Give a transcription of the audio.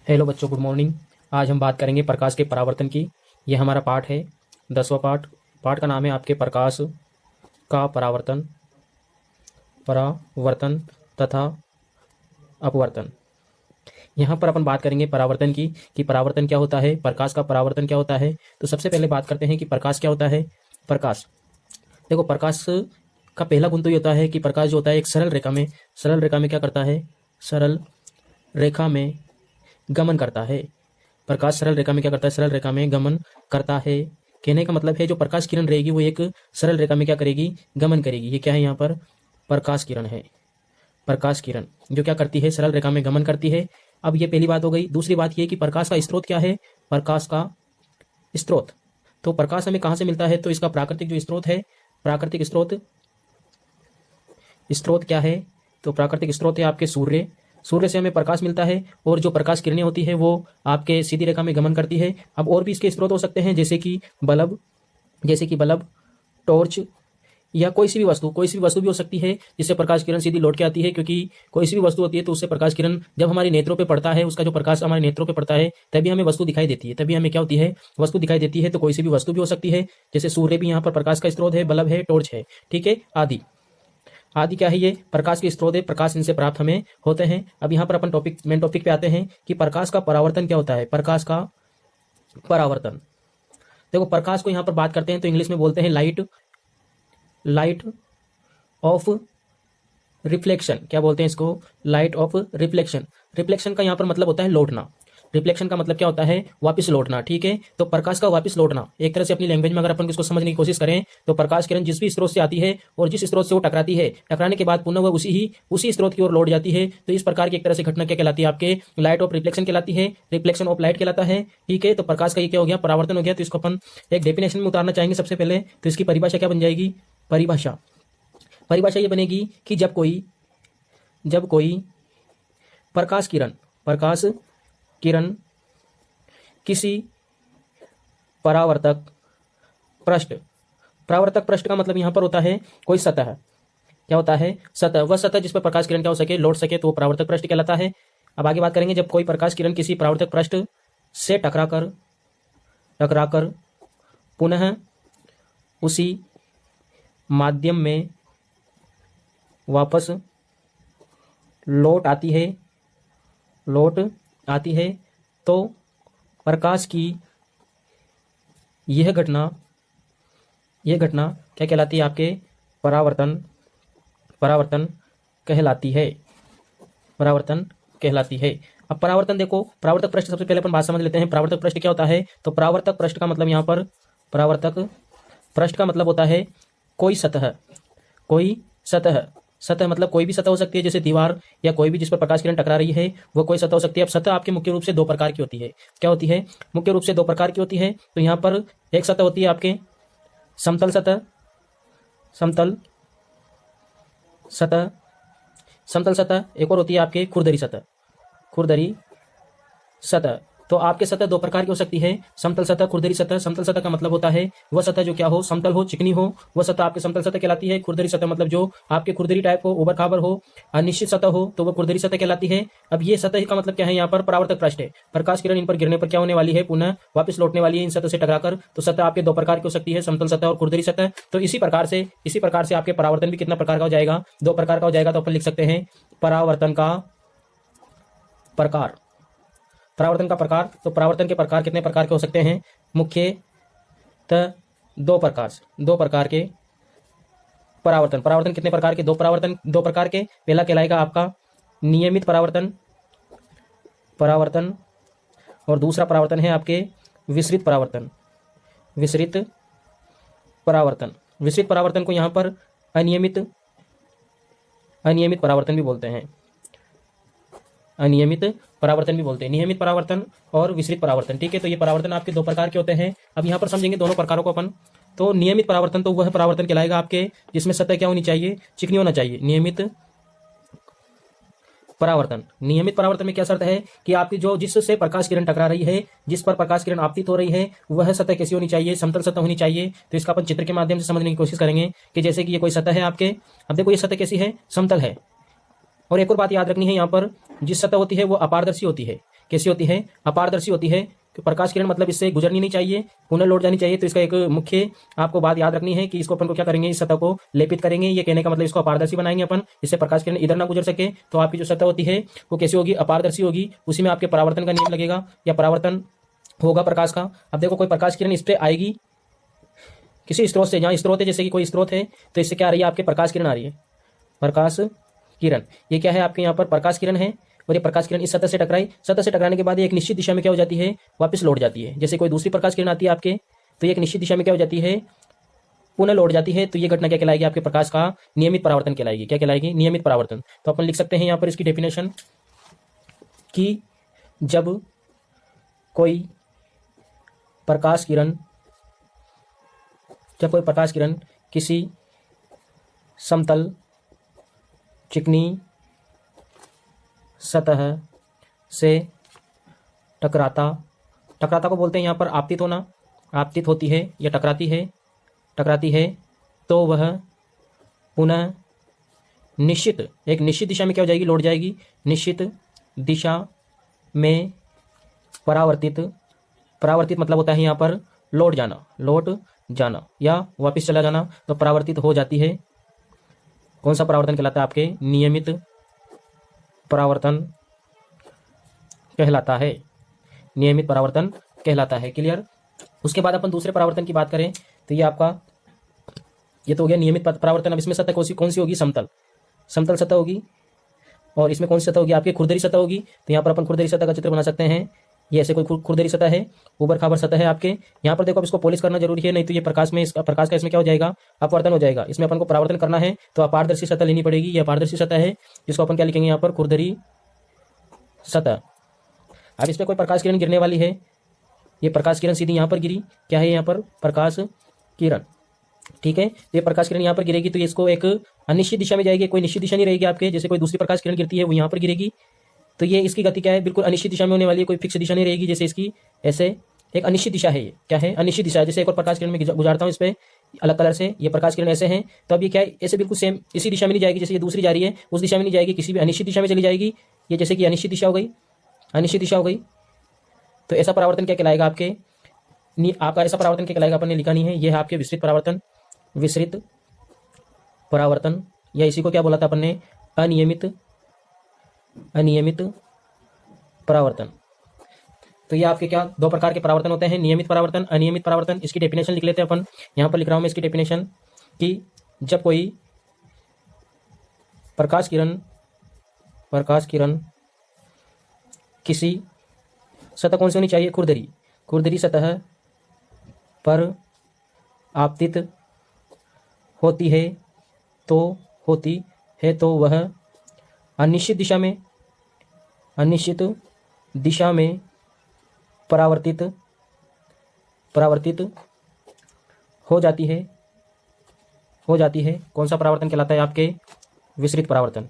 Hello बच्चों, good morning. आज हम बात करेंगे प्रकाश के परावर्तन की। यह हमारा पाठ है 10वां पाठ। पाठ का नाम है आपके प्रकाश का परावर्तन, परावर्तन तथा अपवर्तन। यहाँ पर अपन बात करेंगे परावर्तन की कि परावर्तन क्या होता है, प्रकाश का परावर्तन क्या होता है। तो सबसे पहले बात करते हैं कि प्रकाश क्या होता है। प्रकाश, देखो, प्रकाश का पहला गुण तो ये होता है कि प्रकाश जो होता है एक सरल रेखा में क्या करता है, सरल रेखा में गमन करता है। प्रकाश सरल रेखा में क्या करता है, सरल रेखा में गमन करता है। कहने का मतलब है जो प्रकाश किरण रहेगी वो एक सरल रेखा में क्या करेगी, गमन करेगी। ये क्या है, यहाँ पर प्रकाश किरण है। प्रकाश किरण जो क्या करती है, सरल रेखा में गमन करती है। अब ये पहली बात हो गई। दूसरी बात ये कि प्रकाश का स्रोत क्या है, प्रकाश का स्रोत। तो प्रकाश हमें कहाँ से मिलता है, तो इसका प्राकृतिक जो स्रोत है, प्राकृतिक स्रोत क्या है, तो प्राकृतिक स्रोत है आपके सूर्य। सूर्य से हमें प्रकाश मिलता है और जो प्रकाश किरणें होती है वो आपके सीधी रेखा में गमन करती है। अब और भी इसके स्रोत हो सकते हैं, जैसे कि बल्ब, टॉर्च या कोई सी भी वस्तु भी हो सकती है जिससे प्रकाश किरण सीधी लौट के आती है। क्योंकि कोई सी भी वस्तु होती है तो उससे प्रकाश किरण जब हमारे नेत्रों पे पड़ता है, उसका जो प्रकाश हमारे नेत्रों पे पड़ता है तभी हमें वस्तु दिखाई देती है, तभी हमें क्या होती है, वस्तु दिखाई देती है। तो कोई सी भी वस्तु भी हो सकती है, जैसे सूर्य भी यहाँ पर प्रकाश का स्रोत है, बल्ब है, टॉर्च है, ठीक है, आदि आदि क्या है, ये प्रकाश के स्रोत है, प्रकाश इनसे प्राप्त हमें होते हैं। अब यहाँ पर अपन मेन टॉपिक पे आते हैं कि प्रकाश का परावर्तन क्या होता है। प्रकाश का परावर्तन, देखो, प्रकाश को यहाँ पर बात करते हैं तो इंग्लिश में बोलते हैं लाइट ऑफ रिफ्लेक्शन। क्या बोलते हैं इसको, लाइट ऑफ रिफ्लेक्शन। रिफ्लेक्शन का यहाँ पर मतलब होता है लौटना। रिफ्लेक्शन का मतलब क्या होता है, वापस लौटना, ठीक है। तो प्रकाश का वापस लौटना, एक तरह से अपनी लैंग्वेज में अगर अपन इसको समझने की कोशिश करें तो प्रकाश किरण जिस भी स्रोत से आती है और जिस स्रोत से वो टकराती है, टकराने के बाद पुनः वह उसी स्रोत की ओर लौट जाती है। तो इस प्रकार की एक तरह से घटना क्या कहलाती है, आपके लाइट ऑफ रिफ्लेक्शन कहलाती है, रिफ्लेक्शन ऑफ लाइट कहलाता है, ठीक है। तो प्रकाश का ये क्या हो गया, परावर्तन हो गया। तो इसको अपन एक डेफिनेशन में उतारना चाहेंगे सबसे पहले। तो इसकी परिभाषा क्या बन जाएगी, परिभाषा ये बनेगी कि जब कोई प्रकाश किरण किसी परावर्तक पृष्ठ का मतलब यहां पर होता है कोई सतह। क्या होता है, सतह। वह सतह जिस पर प्रकाश किरण क्या हो सके, लौट सके, तो वो परावर्तक पृष्ठ कहलाता है। अब आगे बात करेंगे, जब कोई प्रकाश किरण किसी परावर्तक पृष्ठ से टकराकर पुनः उसी माध्यम में वापस लौट आती है तो प्रकाश की यह घटना क्या कहलाती है, आपके परावर्तन कहलाती है। अब परावर्तन देखो, परावर्तक पृष्ठ सबसे पहले अपन बात समझ लेते हैं। परावर्तक पृष्ठ क्या होता है, तो परावर्तक पृष्ठ का मतलब यहाँ पर परावर्तक पृष्ठ का मतलब होता है कोई सतह मतलब कोई भी सतह हो सकती है, जैसे दीवार या कोई भी जिस पर प्रकाश किरण टकरा रही है वो कोई सतह हो सकती है। अब सतह आपके मुख्य रूप से दो प्रकार की होती है। क्या होती है, मुख्य रूप से दो प्रकार की होती है। तो यहाँ पर एक सतह होती है आपके समतल सतह, एक और होती है आपके खुरदरी सतह। तो आपके सतह दो प्रकार की हो सकती है, समतल सतह, खुरदरी सतह। समतल सतह का मतलब होता है वह सतह जो क्या हो, समतल हो, चिकनी हो, वह सतह आपके समतल सतह कहलाती है। खुरदरी सतह मतलब जो आपके खुरदरी टाइप हो, उबड़ खाबड़ हो, अनिश्चित सतह हो, तो वह खुरदरी सतह कहलाती है। अब ये सतह का मतलब क्या है, यहाँ पर परावर्तक पृष्ठ है। प्रकाश किरण इन पर गिरने पर क्या होने वाली है, पुनः वापस लौटने वाली है इन सतह से टकराकर। तो सतह आपके दो प्रकार की हो सकती है, समतल सतह और खुरदरी सतह। तो इसी प्रकार से आपके परावर्तन भी कितना प्रकार का हो जाएगा, दो प्रकार का हो जाएगा। तो अपन लिख सकते हैं परावर्तन का प्रकार। तो परावर्तन के प्रकार कितने प्रकार के हो सकते हैं, मुख्यतः दो प्रकार के परावर्तन कितने प्रकार के, दो प्रकार के। पहला कहलाएगा आपका नियमित परावर्तन और दूसरा परावर्तन है आपके विसरित परावर्तन को यहाँ पर अनियमित परावर्तन भी बोलते हैं। नियमित परावर्तन और विसरित परावर्तन, ठीक है। तो ये परावर्तन आपके दो प्रकार के होते हैं। अब यहाँ पर समझेंगे दोनों प्रकारों को अपन। तो नियमित परावर्तन तो वह परावर्तन कहलाएगा आपके जिसमें सतह क्या होनी चाहिए, चिकनी होना चाहिए। नियमित परावर्तन में क्या शर्त है कि आपकी जो जिससे प्रकाश किरण टकरा रही है, जिस पर प्रकाश किरण आपतित हो रही है, वह सतह कैसी होनी चाहिए, समतल सतह होनी चाहिए। तो इसका अपन चित्र के माध्यम से समझने की कोशिश करेंगे कि जैसे कि ये कोई सतह है आपके। अब देखो ये सतह कैसी है, समतल है। और एक और बात याद रखनी है, यहाँ पर जिस सतह होती है वो अपारदर्शी होती है। कैसी होती है, अपारदर्शी होती है। कि प्रकाश किरण मतलब इससे गुजरनी नहीं चाहिए, पुनः लौट जानी चाहिए। तो इसका एक मुख्य आपको बात याद रखनी है कि इसको अपन को क्या करेंगे, इस सतह को लेपित करेंगे। ये कहने का मतलब इसको अपारदर्शी बनाएंगे अपन, इससे प्रकाश किरण इधर ना गुजर सके। तो आपकी जो सतह होती है वो कैसी होगी, अपारदर्शी होगी। उसी में आपके परावर्तन का नियम लगेगा या परावर्तन होगा प्रकाश का। अब देखो कोई प्रकाश किरण इस पे आएगी किसी स्रोत से, जहाँ स्रोत है, जैसे कि कोई स्रोत है, तो इससे क्या आ रही है, आपके प्रकाश किरण आ रही है, प्रकाश किरण। ये क्या है, आपके यहाँ पर प्रकाश किरण है और ये प्रकाश किरण इस सतह से टकराई। सतह से टकराने के बाद एक निश्चित दिशा में क्या हो जाती है, वापस लौट जाती है। जैसे कोई दूसरी प्रकाश किरण आती है आपके, तो ये एक निश्चित दिशा में क्या हो जाती है, पुनः लौट जाती है। तो ये घटना क्या कहलाएगी, आपके प्रकाश का नियमित परावर्तन कहलाएगी। क्या कहलाएगी, नियमित परावर्तन। तो अपन लिख सकते हैं यहाँ पर इसकी डेफिनेशन कि जब कोई प्रकाश किरण किसी समतल चिकनी सतह से टकराता को बोलते हैं यहाँ पर आपतित होना, आपतित होती है या टकराती है, तो वह पुनः एक निश्चित दिशा में क्या हो जाएगी, लौट जाएगी। निश्चित दिशा में परावर्तित मतलब होता है यहाँ पर लौट जाना या वापस चला जाना। तो परावर्तित हो जाती है। कौन सा परावर्तन कहलाता है, आपके नियमित परावर्तन कहलाता है, नियमित परावर्तन कहलाता है। क्लियर। उसके बाद अपन दूसरे परावर्तन की बात करें तो ये तो हो गया नियमित परावर्तन। अब इसमें सतह कौन सी होगी, समतल सतह होगी। और इसमें कौन सी सतह होगी, आपकी खुरदरी सतह होगी। तो यहाँ पर अपन खुरदरी सतह का चित्र बना सकते हैं। ये ऐसे कोई खुरदरी सतह है, ऊबर खाबर सतह है आपके। यहाँ पर देखो अब इसको पॉलिश करना जरूरी है, नहीं तो ये प्रकाश का इसमें क्या हो जाएगा, अपवर्तन हो जाएगा। इसमें अपन को परावर्तन करना है तो अपारदर्शी सतह लेनी पड़ेगी। ये अपारदर्शी सतह है जिसको अपन क्या लिखेंगे यहाँ पर, खुरदरी सतह। अब इस पर कोई प्रकाश किरण गिरने वाली है, ये प्रकाश किरण सीधी यहाँ पर गिरी। क्या है यहाँ पर, प्रकाश किरण। ठीक है, तो ये प्रकाश किरण यहाँ पर गिरेगी तो इसको एक अनिश्चित दिशा में जाएगी, कोई निश्चित दिशा नहीं रहेगी आपके। जैसे कोई दूसरी प्रकाश किरण गिरती है वो यहाँ पर गिरेगी, तो ये इसकी गति क्या है, बिल्कुल अनिश्चित दिशा में होने वाली है, कोई फिक्स दिशा नहीं रहेगी। जैसे इसकी ऐसे एक अनिश्चित दिशा है, ये क्या है, अनिश्चित दिशा है। जैसे एक और प्रकाश किरण में गुजारता हूँ इस पर अलग कलर से, ये प्रकाश किरण ऐसे हैं, तो अब ये क्या है, ऐसे बिल्कुल सेम इसी दिशा में नहीं जाएगी। जैसे ये दूसरी जा रही है उस दिशा में नहीं जाएगी, किसी भी अनिश्चित दिशा में चली जाएगी। ये जैसे कि अनिश्चित दिशा हो गई, तो ऐसा परावर्तन क्या कहलाएगा, आपका ऐसा परावर्तन क्या कहलाएगा, अपन ने लिखा नहीं है। ये है आपके विसरित परावर्तन, या इसी को क्या बोला था अपन ने, अनियमित परावर्तन। तो ये आपके क्या दो प्रकार के परावर्तन होते हैं, नियमित परावर्तन, अनियमित परावर्तन। इसकी डेफिनेशन लिख लेते हैं अपन। यहाँ पर लिख रहा हूँ मैं इसकी डेफिनेशन कि जब कोई प्रकाश किरण किसी सतह कौन सी होनी चाहिए, खुरदरी सतह पर आपतित होती है तो वह अनिश्चित दिशा में परावर्तित हो जाती है। कौन सा परावर्तन कहलाता है, आपके विसरित परावर्तन।